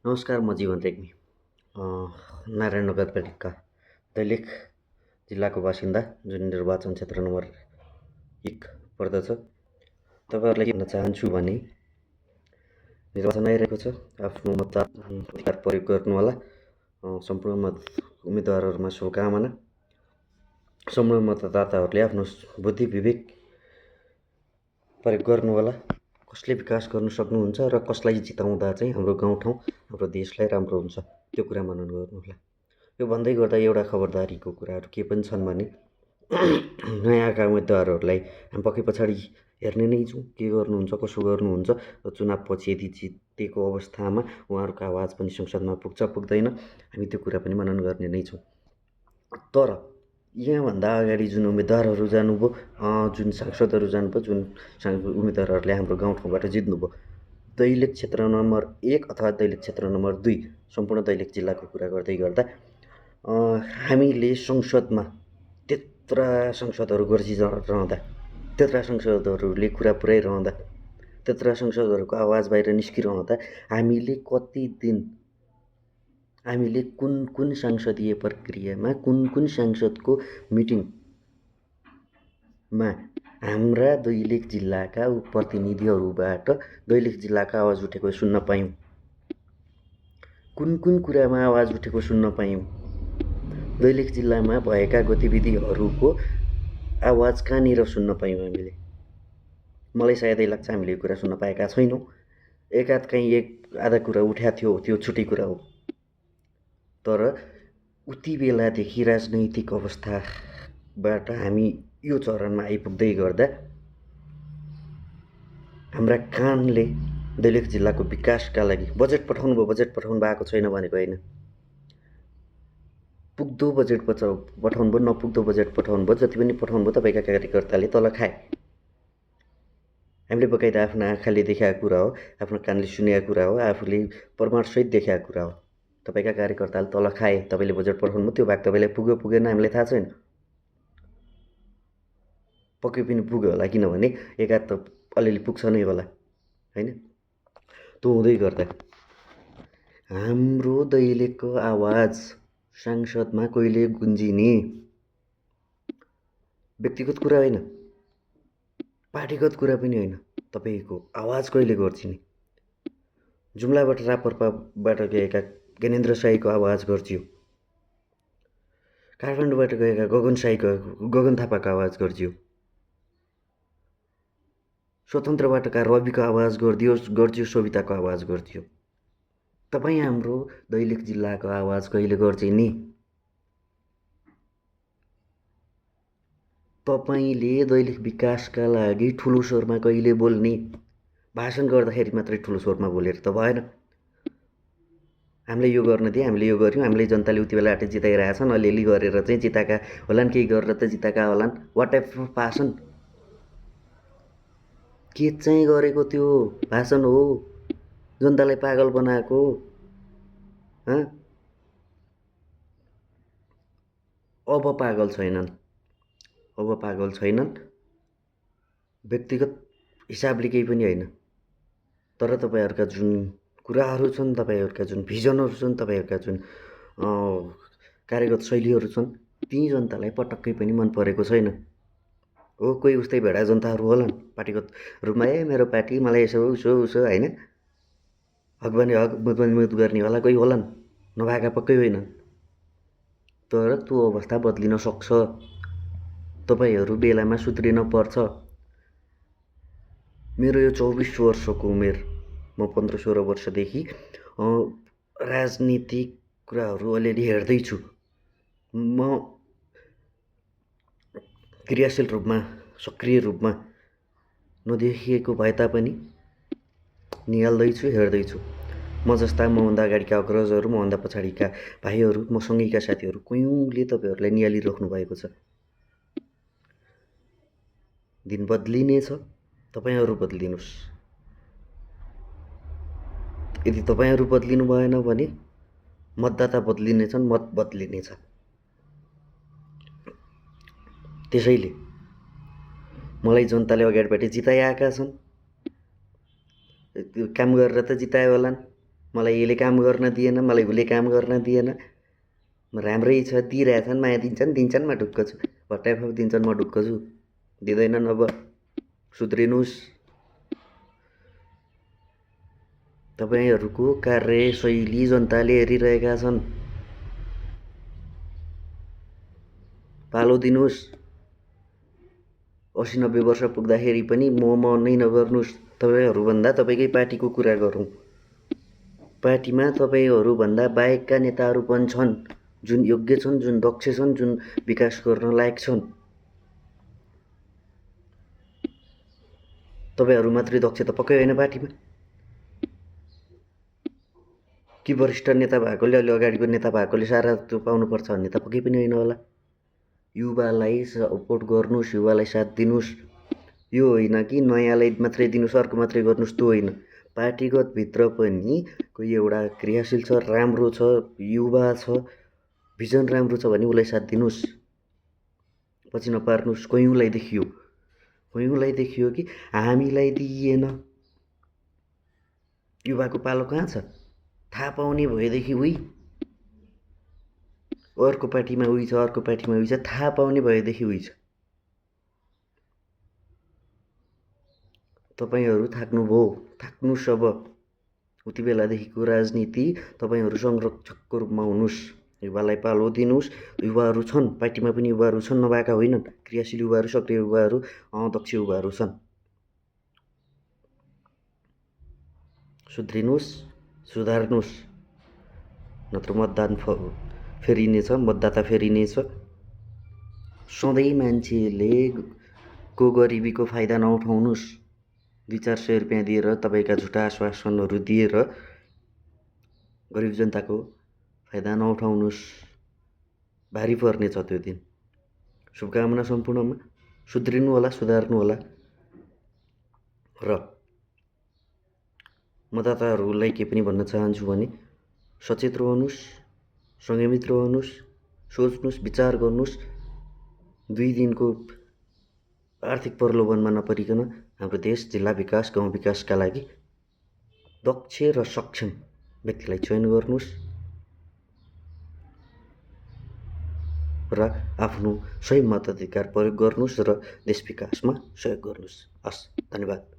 नमस्कार, म जीवन रेग्मी। नारायण नगरपालिका दैलेख जिल्लाको बासिन्दा, जुन निर्वाचन क्षेत्र नम्बर 1 पर्दछ। तपाईँहरूलाई के भन्न चाहन्छु भने निर्वाचन आइरहेको छ। आफ्नो मताधिकार प्रयोग गर्नुहोला। सम्पूर्ण उम्मेदवारहरूमा शुभकामना। सम्पूर्ण मतदाताहरूले आफ्नो बुद्धि विवेक प्रयोग गर्नुहोला। कसले विकास गर्न सक्नुहुन्छ र कसलाई जिताउँदा चाहिँ हाम्रो गाउँठाउँ हाम्रो देशलाई राम्रो हुन्छ, त्यो कुरा मनन गर्नुहोला। यो भन्दै गर्दा एउटा खबरदारीको कुराहरू के पनि छन् भने नयाँ आएका उम्मेदवारहरूलाई हामी पक्कै पछाडि हेर्ने नै छौँ, के गर्नुहुन्छ, कसो गर्नुहुन्छ। र चुनावपछि यदि जितेको अवस्थामा उहाँहरूको आवाज पनि संसदमा पुग्छ पुग्दैन, हामी त्यो कुरा पनि मनन गर्ने नै छौँ। तर यहाँभन्दा अगाडि जुन उम्मेदवारहरू जानुभयो, जुन सांसदहरू जानुभयो, जुन उम्मेदवारहरूले हाम्रो गाउँठाउँबाट जित्नुभयो, दैलेख क्षेत्र नम्बर 1 अथवा दैलेख क्षेत्र नम्बर 2 सम्पूर्ण दैलेख जिल्लाको कुरा गर्दै गर्दा हामीले संसदमा त्यत्रा सांसदहरू गर्जिरहँदा, त्यत्रा सांसदहरूले कुरा पुर्याइरहँदा, त्यत्रा सांसदहरूको आवाज बाहिर निस्किरहँदा हामीले कति दिन हामीले कुन सांसदीय प्रक्रियामा कुन सांसदको मिटिङमा हाम्रा दैलेख जिल्लाका प्रतिनिधिहरूबाट दैलेख जिल्लाका आवाज उठेको सुन्न पायौँ, कुन कुरामा आवाज उठेको सुन्न पायौँ, दैलेख जिल्लामा भएका गतिविधिहरूको आवाज कहाँनिर सुन्न पायौँ हामीले। मलाई सायदै लाग्छ हामीले यो कुरा सुन्न पाएका छैनौँ। एकाध कहीँ एक आधा कुरा उठ्याएको थियो, त्यो छुट्टै कुरा हो। तर उति बेलादेखि राजनैतिक अवस्थाबाट हामी यो चरणमा आइपुग्दै गर्दा हाम्रा कानले दैलेख जिल्लाको विकासका लागि बजेट पठाउनु भएको छैन भनेको होइन। पुग्दो बजेट पठाउनु भयो, नपुग्दो बजेट पठाउनु भयो, जति पनि पठाउनु भयो तपाईँका कार्यकर्ताले तल खाए। हामीले बकाइदा आफ्ना आँखाले देखाएको कुरा हो, आफ्नो कानले सुनेको कुरा हो, आफूले प्रमाणसहित देखाएको कुरा हो। तपाईँका कार्यकर्ताले तल खाए, तपाईँले बजेट पठाउनु भयो, त्यो भाग तपाईँलाई पुग्यो पुगेन हामीलाई थाहा छैन। पक्कै पनि पुग्यो होला, किनभने एकाध त अलिअलि पुग्छ नै होला, होइन? त्यो हुँदै गर्दा हाम्रो दैलेखको आवाज सांसदमा कहिले गुन्जिने? व्यक्तिगत कुरा होइन, पार्टीगत कुरा पनि होइन, तपाईँको आवाज कहिले गर्जिने? जुम्लाबाट रापरपाबाट गएका ज्ञानेन्द्र साईको आवाज गर्जियो, काठमाडौँबाट गएका गगन थापाको आवाज गर्जियो, स्वतन्त्रबाटका रविको आवाज गर्जियो, सोभिताको आवाज गर्जियो। तपाईँ हाम्रो दैलेख जिल्लाको आवाज कहिले गर्जिने? तपाईँले दैलेख विकासका लागि ठुलो स्वरमा कहिले बोल्ने? भाषण गर्दाखेरि मात्रै ठुलो स्वरमा बोलेर त भएन। हामीले यो गर्न दिए, हामीले यो गऱ्यौँ, हामीले जनताले उति बेला आटे जिताइरहेछन्, अलिअलि गरेर चाहिँ जिताएका होलान्, केही गरेर त जिताएका होलान्। वाट टाइप अफ भाषण? के चाहिँ गरेको त्यो भाषण हो? जनतालाई पागल बनाएको? अब पागल छैनन्, व्यक्तिगत हिसाबले केही पनि होइन। तर तपाईँहरूका जुन कुराहरू छन्, तपाईँहरूका जुन भिजनहरू छन्, तपाईँहरूका जुन कार्यगत शैलीहरू छन्, ती जनतालाई पटक्कै पनि मन परेको छैन। हो, कोही उस्तै भेडा जनताहरू होलान् पार्टीगत रूपमा, मेरो पार्टी मलाई यसो उसो होइन, हक गर्ने होला कोही होलान्, नभएका पक्कै होइनन्। तर त्यो अवस्था बदलिन सक्छ। तपाईँहरू बेलामा सुध्रिन पर्छ। मेरो यो 24 वर्षको उमेर, म 15-16 वर्षदेखि राजनीतिक कुराहरू अलिअलि हेर्दैछु। म क्रियाशील रूपमा, सक्रिय रूपमा नदेखिएको भए तापनि निहाल्दैछु, हेर्दैछु। म जस्ता, मभन्दा अगाडिका अग्रजहरू, मभन्दा पछाडिका भाइहरू, मसँगैका साथीहरू कयौँले तपाईँहरूलाई निहालिराख्नु भएको छ। दिन बदलिनेछ, तपाईँहरू बदलिनुहोस्। यदि तपाईँहरू बदलिनु भएन भने मतदाता बदलिनेछन्, मत बदलिनेछ। त्यसैले मलाई जनताले अगाडिबाट जिताइआएका छन्, काम गरेर त जिताए होलान्, मलाई यसले काम गर्न दिएन, मलाई उसले काम गर्न दिएन, राम्रै छ दिइरहेछन्, माया दिन्छन्, म ढुक्क छु, भट्टाइफाप दिन्छन्, म ढुक्क छु, दिँदैनन्। अब सुध्रिनुहोस्। तपाईँहरूको कार्यशैली जनताले हेरिरहेका छन्। पालो दिनुहोस्। 80-90 वर्ष पुग्दाखेरि पनि म नै नगर्नुहोस्। तपाईँहरूभन्दा तपाईँकै पार्टीको कुरा गरौँ। पार्टीमा तपाईँहरूभन्दा बाहेकका नेताहरू पनि छन्, जुन योग्य छन्, जुन दक्ष छन्, जुन विकास गर्न लायक छन्। तपाईँहरू मात्रै दक्ष त पक्कै होइन पार्टीमा। कि वरिष्ठ नेता भएकोले, अलि अगाडिको नेता भएकोले सारा त्यो पाउनुपर्छ भन्ने त पक्कै पनि होइन होला। युवालाई सपोर्ट गर्नुहोस्, युवालाई साथ दिनुहोस्। यो होइन कि नयाँलाई मात्रै दिनुहोस्, अर्को मात्रै गर्नुहोस्, त्यो होइन। पार्टीगत भित्र पनि कोही एउटा क्रियाशील छ, राम्रो छ, युवा छ, भिजन राम्रो छ भने उसलाई साथ दिनुहोस्, पछि नपार्नुहोस्। कैयौँलाई देखियो कि हामीलाई दिइएन, युवाको पालो कहाँ छ, थाहा पाउने भएदेखि उही अर्को पार्टीमा उही छ, अर्को पार्टीमा उही छ, थाहा पाउने भएदेखि उही छ। तपाईँहरू थाक्नुभयो, थाक्नुहोस् अब। उति बेलादेखिको राजनीति तपाईँहरू संरक्षकको रूपमा हुनुहोस्, युवालाई पालो दिनुहोस्। युवाहरू छन्, पार्टीमा पनि युवाहरू छन्, नभएका होइनन्। क्रियाशील युवाहरू, सक्रिय युवाहरू, दक्ष युवाहरू छन्। सुध्रिनुहोस्, सुधार्नुहोस्, नत्र मतदान फेरिनेछ, मतदाता फेरिनेछ। सधैँ मान्छेले को गरिबीको फाइदा नउठाउनुहोस्। 200-400 रुपियाँ दिएर, तपाईँका झुटा आश्वासनहरू दिएर गरिब जनताको फाइदा नउठाउनुहोस्, भारी पर्नेछ त्यो दिन। शुभकामना सम्पूर्णमा। सुध्रिनु होला, सुधार्नु होला। र मतदाताहरूलाई के पनि भन्न चाहन्छु भने सचेत रहनुहोस्, सँगै मित्र रहनुहोस्, सोच्नुहोस्, विचार गर्नुहोस्। 2 दिनको आर्थिक प्रलोभनमा नपरिकन हाम्रो देश, जिल्ला विकास, गाउँ विकासका लागि दक्ष र सक्षम व्यक्तिलाई चयन गर्नुहोस् र आफ्नो सही मताधिकार प्रयोग गर्नुहोस् र देश विकासमा सहयोग गर्नुहोस्। हस्, धन्यवाद।